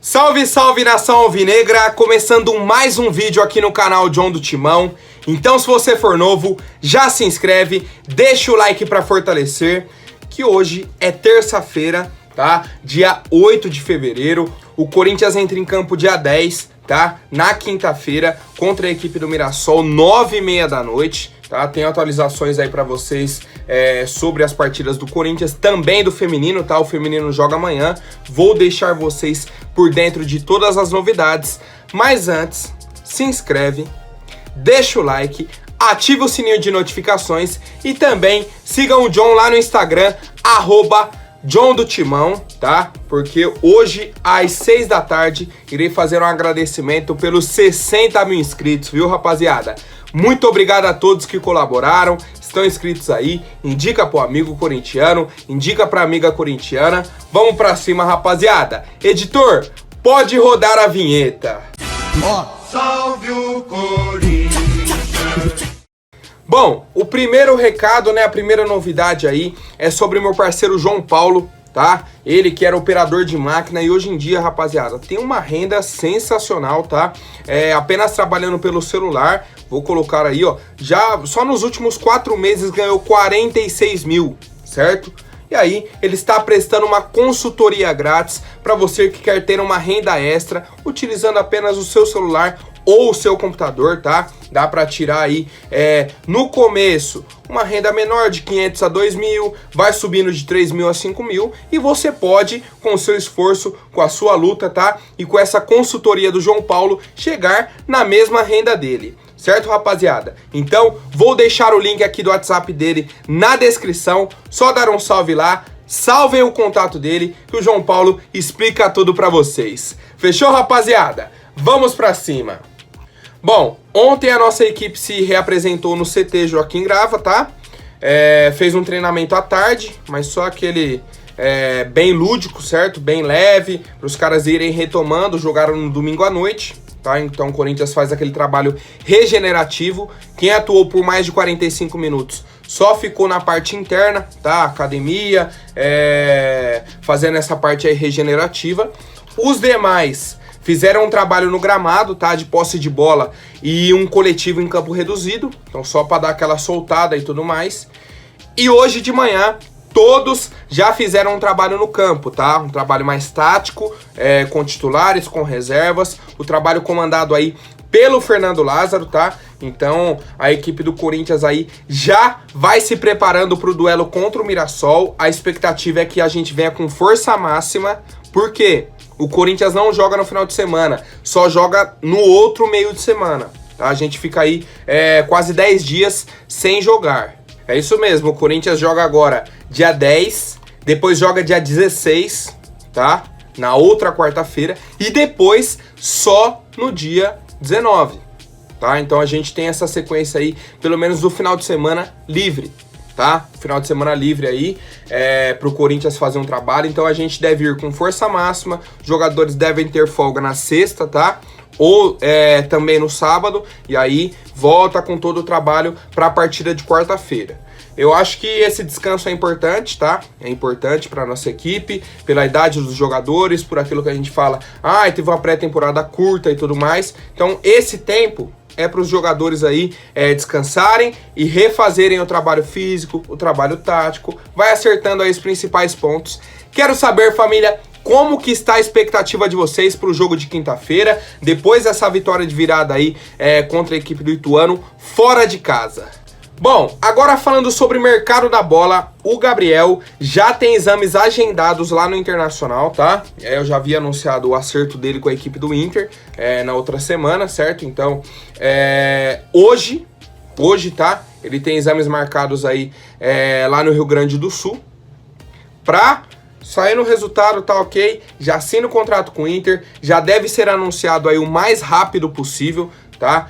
Salve, salve nação alvinegra, começando mais um vídeo aqui no canal John do Timão. Então se você for novo, já se inscreve, deixa o like para fortalecer, que hoje é terça-feira, tá? Dia 8 de fevereiro, o Corinthians entra em campo dia 10, tá? Na quinta-feira, contra a equipe do Mirassol, 9h30 da noite, tá? Tem atualizações aí para vocês sobre as partidas do Corinthians, também do feminino, tá? O feminino joga amanhã, vou deixar vocês por dentro de todas as novidades, mas antes, se inscreve, deixa o like, ativa o sininho de notificações e também sigam o John lá no Instagram, @John do Timão, tá? Porque hoje, às 6 da tarde, irei fazer um agradecimento pelos 60 mil inscritos, viu, rapaziada? Muito obrigado a todos que colaboraram, estão inscritos aí, indica pro amigo corintiano, indica pra amiga corintiana. Vamos pra cima, rapaziada. Editor, pode rodar a vinheta. Salve o Corinthians! Bom, o primeiro recado, né, a primeira novidade aí é sobre meu parceiro João Paulo, tá? Ele que era operador de máquina e hoje em dia, rapaziada, tem uma renda sensacional, tá? Apenas trabalhando pelo celular, vou colocar aí, ó, já só nos últimos 4 meses ganhou 46 mil, certo? E aí, ele está prestando uma consultoria grátis para você que quer ter uma renda extra utilizando apenas o seu celular ou o seu computador, tá? Dá para tirar aí, no começo, uma renda menor de 500 a 2 mil, vai subindo de 3 mil a 5 mil e você pode, com o seu esforço, com a sua luta, tá? E com essa consultoria do João Paulo, chegar na mesma renda dele. Certo, rapaziada? Então, vou deixar o link aqui do WhatsApp dele na descrição, só dar um salve lá, salvem o contato dele, que o João Paulo explica tudo pra vocês. Fechou, rapaziada? Vamos pra cima! Bom, ontem a nossa equipe se reapresentou no CT Joaquim Grava, tá? Fez um treinamento à tarde, mas só aquele bem lúdico, certo? Bem leve, para os caras irem retomando, jogaram no domingo à noite, tá? Então o Corinthians faz aquele trabalho regenerativo. Quem atuou por mais de 45 minutos só ficou na parte interna, tá? Academia, fazendo essa parte aí regenerativa. Os demais fizeram um trabalho no gramado, tá? De posse de bola e um coletivo em campo reduzido. Então só para dar aquela soltada e tudo mais. E hoje de manhã, todos já fizeram um trabalho no campo, tá? Um trabalho mais tático, com titulares, com reservas. O trabalho comandado aí pelo Fernando Lázaro, tá? Então a equipe do Corinthians aí já vai se preparando para o duelo contra o Mirassol. A expectativa é que a gente venha com força máxima. Por quê? O Corinthians não joga no final de semana, só joga no outro meio de semana, tá? A gente fica aí quase 10 dias sem jogar. É isso mesmo, o Corinthians joga agora dia 10, depois joga dia 16, tá? Na outra quarta-feira, e depois só no dia 19, tá? Então a gente tem essa sequência aí, pelo menos do final de semana livre, tá? Final de semana livre aí, pro Corinthians fazer um trabalho. Então a gente deve ir com força máxima, os jogadores devem ter folga na sexta, tá? Ou também no sábado, e aí volta com todo o trabalho para a partida de quarta-feira. Eu acho que esse descanso é importante, tá? É importante para nossa equipe, pela idade dos jogadores, por aquilo que a gente fala, teve uma pré-temporada curta e tudo mais. Então esse tempo é para os jogadores aí descansarem e refazerem o trabalho físico, o trabalho tático, vai acertando aí os principais pontos. Quero saber, família, como que está a expectativa de vocês para o jogo de quinta-feira, depois dessa vitória de virada aí contra a equipe do Ituano, fora de casa. Bom, agora falando sobre o mercado da bola, o Gabriel já tem exames agendados lá no Internacional, tá? Eu já havia anunciado o acerto dele com a equipe do Inter na outra semana, certo? Então, hoje, tá? Ele tem exames marcados aí lá no Rio Grande do Sul. Pra sair no resultado, tá ok? Já assina o contrato com o Inter, já deve ser anunciado aí o mais rápido possível, tá?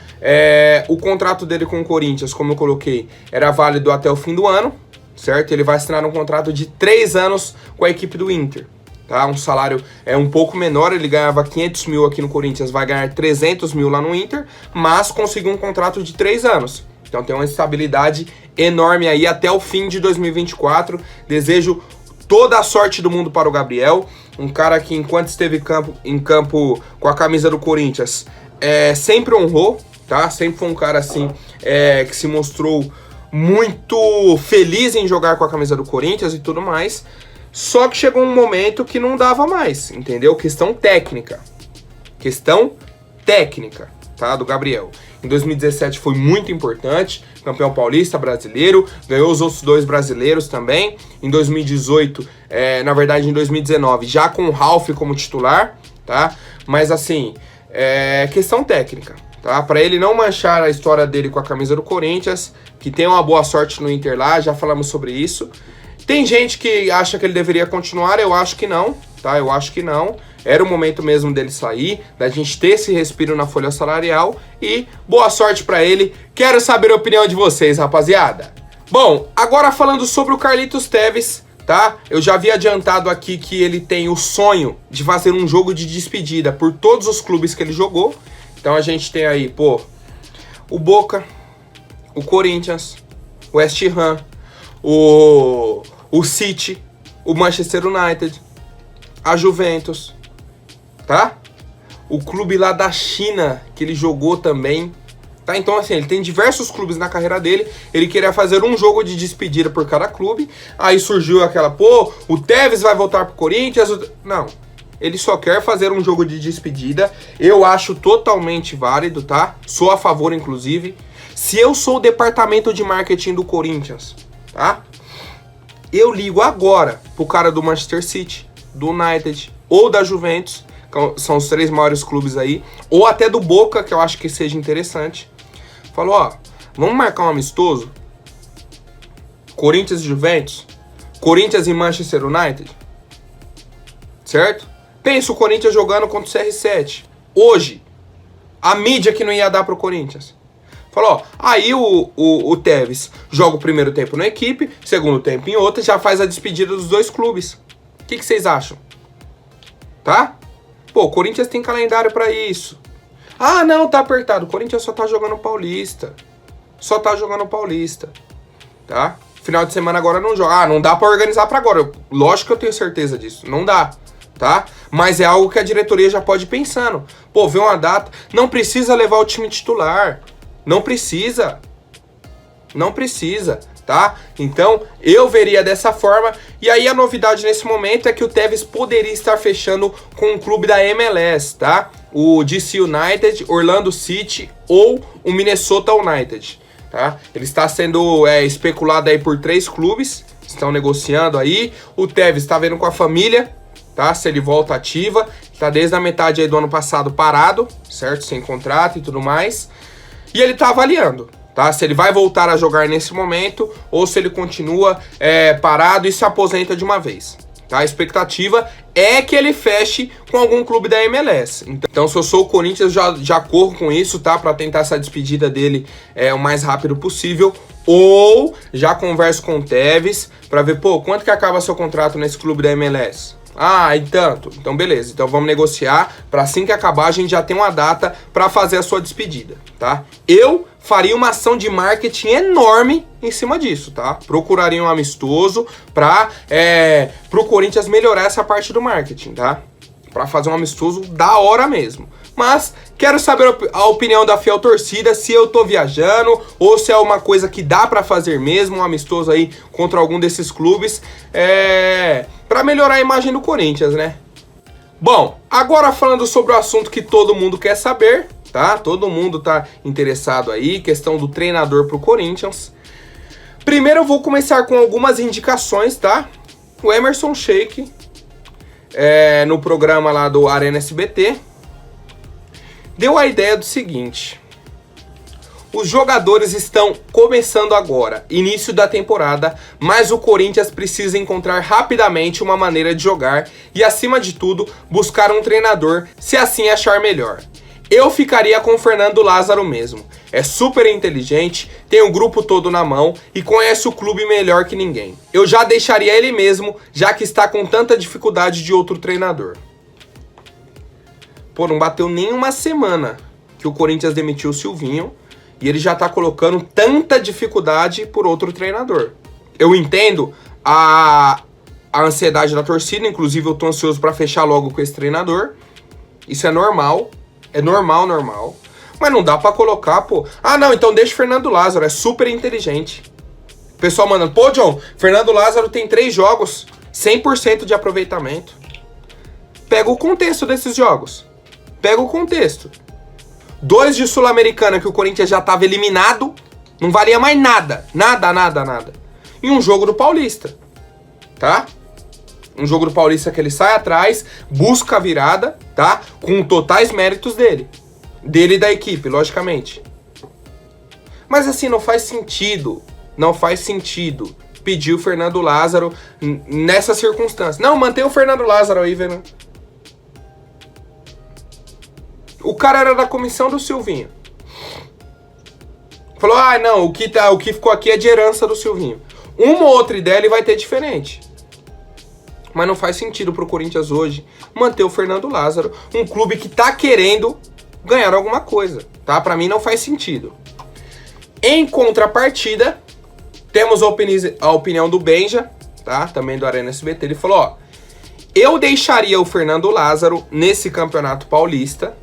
O contrato dele com o Corinthians, como eu coloquei, era válido até o fim do ano, certo? Ele vai assinar um contrato de 3 anos com a equipe do Inter, tá? Um salário um pouco menor, ele ganhava 500 mil aqui no Corinthians, vai ganhar 300 mil lá no Inter, mas conseguiu um contrato de 3 anos. Então tem uma estabilidade enorme aí até o fim de 2024. Desejo Toda a sorte do mundo para o Gabriel, um cara que enquanto esteve em campo com a camisa do Corinthians, sempre honrou, tá? Sempre foi um cara assim, que se mostrou muito feliz em jogar com a camisa do Corinthians e tudo mais. Só que chegou um momento que não dava mais, entendeu? Questão técnica, tá? Do Gabriel. Em 2017 foi muito importante, campeão paulista, brasileiro, ganhou os outros 2 brasileiros também. Em 2018, na verdade em 2019, já com o Ralf como titular, tá? Mas assim, questão técnica, tá? Para ele não manchar a história dele com a camisa do Corinthians, que tem uma boa sorte no Inter lá, já falamos sobre isso. Tem gente que acha que ele deveria continuar, eu acho que não, tá? Eu acho que não. Era o momento mesmo dele sair, da gente ter esse respiro na folha salarial e boa sorte pra ele. Quero saber a opinião de vocês, rapaziada. Bom, agora falando sobre o Carlitos Tevez, tá? Eu já havia adiantado aqui que ele tem o sonho de fazer um jogo de despedida por todos os clubes que ele jogou. Então a gente tem aí, pô, o Boca, o Corinthians, o West Ham, o City, o Manchester United, a Juventus, tá? O clube lá da China que ele jogou também, tá? Então assim, ele tem diversos clubes na carreira dele, ele queria fazer um jogo de despedida por cada clube, aí surgiu aquela, pô, o Tevez vai voltar pro Corinthians, não, ele só quer fazer um jogo de despedida, eu acho totalmente válido, tá? Sou a favor, inclusive. Se eu sou o departamento de marketing do Corinthians, tá? Eu ligo agora pro cara do Manchester City, do United ou da Juventus, que são os 3 maiores clubes aí, ou até do Boca, que eu acho que seja interessante. Falou, ó, vamos marcar um amistoso? Corinthians e Juventus? Corinthians e Manchester United? Certo? Pensa o Corinthians jogando contra o CR7. Hoje, a mídia que não ia dar pro Corinthians. Falou, ó, aí o Tevez joga o primeiro tempo na equipe, segundo tempo em outra, já faz a despedida dos 2 clubes. O que vocês acham? Tá? Pô, o Corinthians tem calendário pra isso. Ah, não, tá apertado. O Corinthians só tá jogando Paulista. Tá? Final de semana agora não joga. Ah, não dá pra organizar pra agora. Lógico que eu tenho certeza disso. Não dá, tá? Mas é algo que a diretoria já pode ir pensando. Pô, vê uma data. Não precisa levar o time titular. Não precisa, tá? Então, eu veria dessa forma. E aí a novidade nesse momento é que o Tevez poderia estar fechando com um clube da MLS, tá? O DC United, Orlando City ou o Minnesota United, tá? Ele está sendo especulado aí por 3 clubes, estão negociando aí. O Tevez está vendo com a família, tá? Se ele volta ativa, tá desde a metade aí do ano passado parado, certo? Sem contrato e tudo mais. E ele tá avaliando, tá? Se ele vai voltar a jogar nesse momento ou se ele continua parado e se aposenta de uma vez, tá? A expectativa é que ele feche com algum clube da MLS. Então, se eu sou o Corinthians, já corro com isso, tá? Pra tentar essa despedida dele o mais rápido possível. Ou já converso com o Tevez pra ver, pô, quanto que acaba seu contrato nesse clube da MLS? Ah, e tanto. Então, beleza. Então, vamos negociar para assim que acabar a gente já tem uma data para fazer a sua despedida, tá? Eu faria uma ação de marketing enorme em cima disso, tá? Procuraria um amistoso para pro Corinthians melhorar essa parte do marketing, tá? Para fazer um amistoso da hora mesmo. Mas quero saber a opinião da fiel torcida, se eu tô viajando ou se é uma coisa que dá para fazer mesmo, um amistoso aí contra algum desses clubes, para melhorar a imagem do Corinthians, né? Bom, agora falando sobre o assunto que todo mundo quer saber, tá? Todo mundo tá interessado aí, questão do treinador pro Corinthians. Primeiro eu vou começar com algumas indicações, tá? O Emerson Sheik, no programa lá do Arena SBT, deu a ideia do seguinte: os jogadores estão começando agora, início da temporada, mas o Corinthians precisa encontrar rapidamente uma maneira de jogar e, acima de tudo, buscar um treinador, se assim achar melhor. Eu ficaria com o Fernando Lázaro mesmo. É super inteligente, tem o grupo todo na mão e conhece o clube melhor que ninguém. Eu já deixaria ele mesmo, já que está com tanta dificuldade de outro treinador. Pô, não bateu nem uma semana que o Corinthians demitiu o Silvinho e ele já tá colocando tanta dificuldade por outro treinador. Eu entendo a a ansiedade da torcida, inclusive eu tô ansioso pra fechar logo com esse treinador. Isso é normal, normal. Mas não dá pra colocar, pô. Ah, não, então deixa o Fernando Lázaro, é super inteligente. O pessoal mandando, pô, John, Fernando Lázaro tem 3 jogos, 100% de aproveitamento. Pega o contexto desses jogos. Pega o contexto. 2 de Sul-Americana que o Corinthians já tava eliminado, não valia mais nada. Nada. E um jogo do Paulista, tá? Um jogo do Paulista que ele sai atrás, busca a virada, tá? Com totais méritos dele. Dele e da equipe, logicamente. Mas assim, não faz sentido pedir o Fernando Lázaro nessa circunstância. Não, mantém o Fernando Lázaro aí, velho. O cara era da comissão do Silvinho. Falou, ah, não, o que ficou aqui é de herança do Silvinho. Uma ou outra ideia ele vai ter diferente. Mas não faz sentido pro Corinthians hoje manter o Fernando Lázaro, um clube que tá querendo ganhar alguma coisa, tá? Pra mim não faz sentido. Em contrapartida, temos a opinião do Benja, tá? Também do Arena SBT. Ele falou, ó, eu deixaria o Fernando Lázaro nesse Campeonato Paulista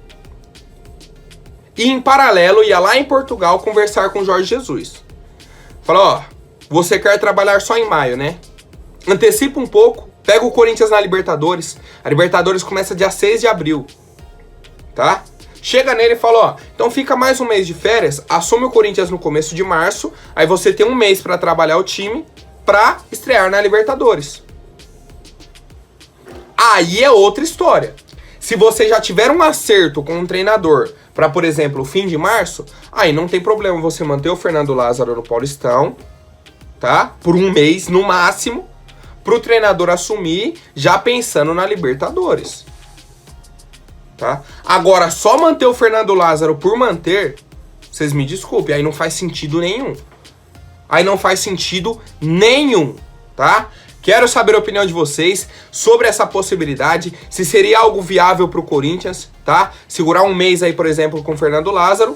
e em paralelo ia lá em Portugal conversar com o Jorge Jesus. Falou, ó, você quer trabalhar só em maio, né? Antecipa um pouco, pega o Corinthians na Libertadores. A Libertadores começa dia 6 de abril, tá? Chega nele e fala, ó, então fica mais um mês de férias, assume o Corinthians no começo de março, aí você tem um mês pra trabalhar o time pra estrear na Libertadores. Aí é outra história. Se você já tiver um acerto com um treinador pra, por exemplo, o fim de março, aí não tem problema você manter o Fernando Lázaro no Paulistão, tá? Por um mês no máximo, pro treinador assumir já pensando na Libertadores. Tá? Agora, só manter o Fernando Lázaro por manter, vocês me desculpem, aí não faz sentido nenhum. Tá? Quero saber a opinião de vocês sobre essa possibilidade, se seria algo viável pro Corinthians, tá? Segurar um mês aí, por exemplo, com o Fernando Lázaro,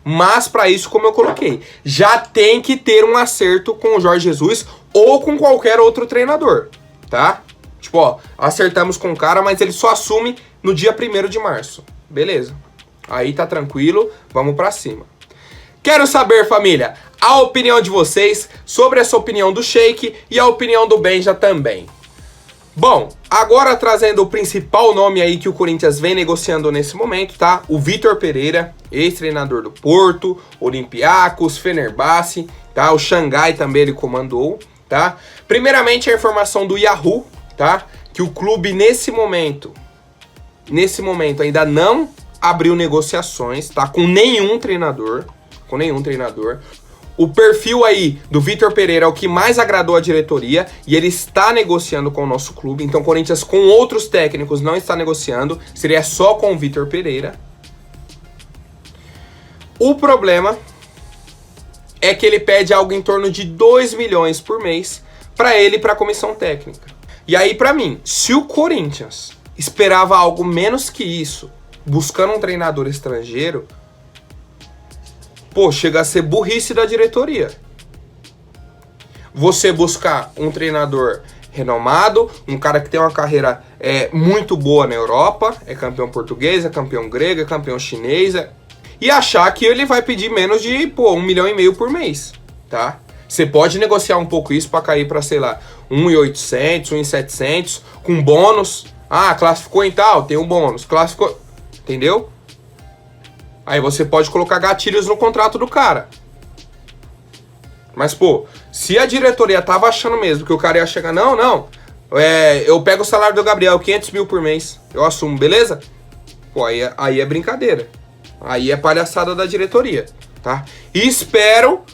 mas para isso, como eu coloquei, já tem que ter um acerto com o Jorge Jesus ou com qualquer outro treinador, tá? Tipo, ó, acertamos com o cara, mas ele só assume no dia 1º de março. Beleza. Aí tá tranquilo, vamos pra cima. Quero saber, família, a opinião de vocês sobre essa opinião do Sheik e a opinião do Benja também. Bom, agora trazendo o principal nome aí que o Corinthians vem negociando nesse momento, tá? O Vitor Pereira, ex-treinador do Porto, Olympiacos, Fenerbahçe, tá? O Xangai também ele comandou, tá? Primeiramente a informação do Yahoo, tá? Que o clube nesse momento ainda não abriu negociações, tá? Com nenhum treinador. O perfil aí do Vitor Pereira é o que mais agradou a diretoria e ele está negociando com o nosso clube. Então o Corinthians com outros técnicos não está negociando, seria só com o Vitor Pereira. O problema é que ele pede algo em torno de 2 milhões por mês para ele e para a comissão técnica. E aí, para mim, se o Corinthians esperava algo menos que isso, buscando um treinador estrangeiro, pô, chega a ser burrice da diretoria. Você buscar um treinador renomado, um cara que tem uma carreira muito boa na Europa, é campeão português, é campeão grego, é campeão chinês, e achar que ele vai pedir menos de, pô, 1,5 milhão por mês, tá? Você pode negociar um pouco isso para cair para, sei lá, 1.800, 1.700, com bônus. Ah, classificou em tal, tem um bônus. Classificou, entendeu? Aí você pode colocar gatilhos no contrato do cara. Mas, pô, se a diretoria tava achando mesmo que o cara ia chegar, não, eu pego o salário do Gabriel, 500 mil por mês, eu assumo, beleza? Pô, aí é brincadeira. Aí é palhaçada da diretoria, tá? E espero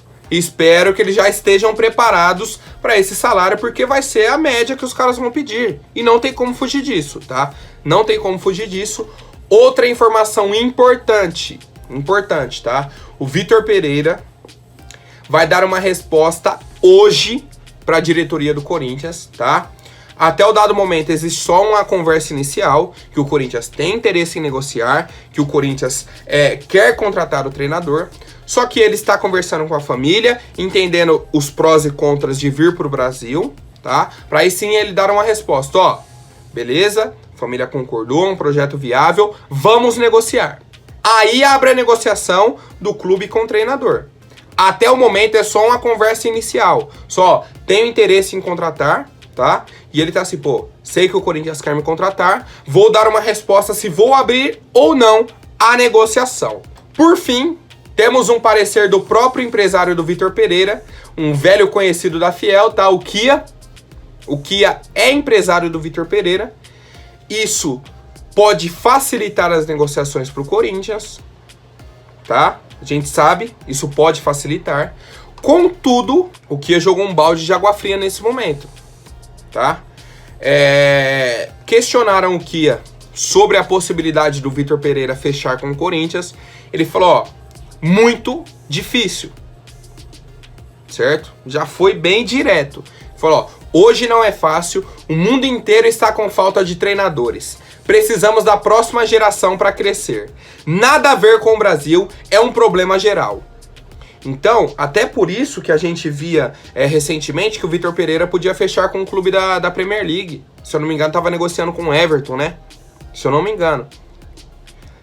que eles já estejam preparados para esse salário, porque vai ser a média que os caras vão pedir. E não tem como fugir disso, tá? Não tem como fugir disso. Outra informação importante, tá? O Vitor Pereira vai dar uma resposta hoje para a diretoria do Corinthians, tá? Até o dado momento existe só uma conversa inicial, que o Corinthians tem interesse em negociar, que o Corinthians quer contratar o treinador, só que ele está conversando com a família, entendendo os prós e contras de vir para o Brasil, tá? Para aí sim ele dar uma resposta, ó, beleza, a família concordou, um projeto viável, vamos negociar. Aí abre a negociação do clube com o treinador. Até o momento é só uma conversa inicial, só tenho interesse em contratar, tá? E ele tá assim, pô, sei que o Corinthians quer me contratar, vou dar uma resposta se vou abrir ou não a negociação. Por fim, temos um parecer do próprio empresário do Vitor Pereira, um velho conhecido da Fiel, tá? O Kia. O Kia é empresário do Vitor Pereira. Isso pode facilitar as negociações para o Corinthians, tá? A gente sabe, isso pode facilitar. Contudo, o Kia jogou um balde de água fria nesse momento, tá? Questionaram o Kia sobre a possibilidade do Vitor Pereira fechar com o Corinthians. Ele falou, ó, muito difícil, certo? Já foi bem direto. Ele falou, ó, hoje não é fácil, o mundo inteiro está com falta de treinadores. Precisamos da próxima geração para crescer. Nada a ver com o Brasil, é um problema geral. Então, até por isso que a gente via recentemente que o Vitor Pereira podia fechar com o clube da Premier League. Se eu não me engano, estava negociando com o Everton, né? Se eu não me engano.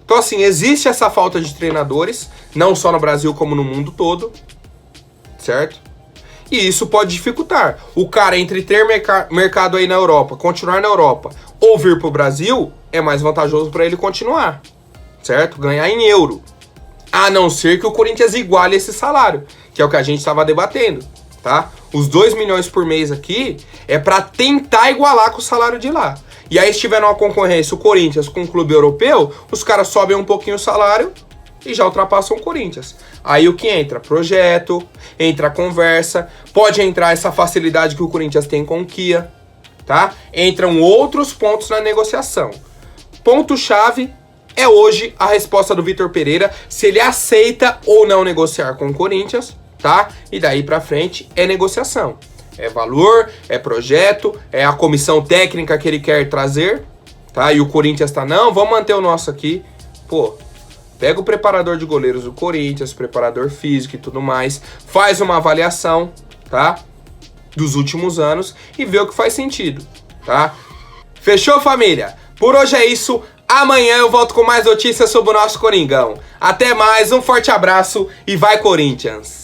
Então, assim, existe essa falta de treinadores, não só no Brasil como no mundo todo, certo? E isso pode dificultar. O cara, entre ter mercado aí na Europa, continuar na Europa, ou vir pro Brasil, é mais vantajoso para ele continuar, certo? Ganhar em euro. A não ser que o Corinthians iguale esse salário, que é o que a gente estava debatendo, tá? Os 2 milhões por mês aqui é para tentar igualar com o salário de lá. E aí, se tiver numa concorrência o Corinthians com um clube europeu, os caras sobem um pouquinho o salário e já ultrapassam o Corinthians. Aí o que entra? Projeto, entra conversa, pode entrar essa facilidade que o Corinthians tem com o Kia, tá? Entram outros pontos na negociação. Ponto-chave é hoje a resposta do Vitor Pereira, se ele aceita ou não negociar com o Corinthians, tá? E daí pra frente é negociação. É valor, é projeto, é a comissão técnica que ele quer trazer, tá? E o Corinthians tá, não, vamos manter o nosso aqui. Pô, pega o preparador de goleiros do Corinthians, preparador físico e tudo mais, faz uma avaliação, tá? Dos últimos anos e vê o que faz sentido, tá? Fechou, família? Por hoje é isso. Amanhã eu volto com mais notícias sobre o nosso Coringão. Até mais, um forte abraço e vai Corinthians!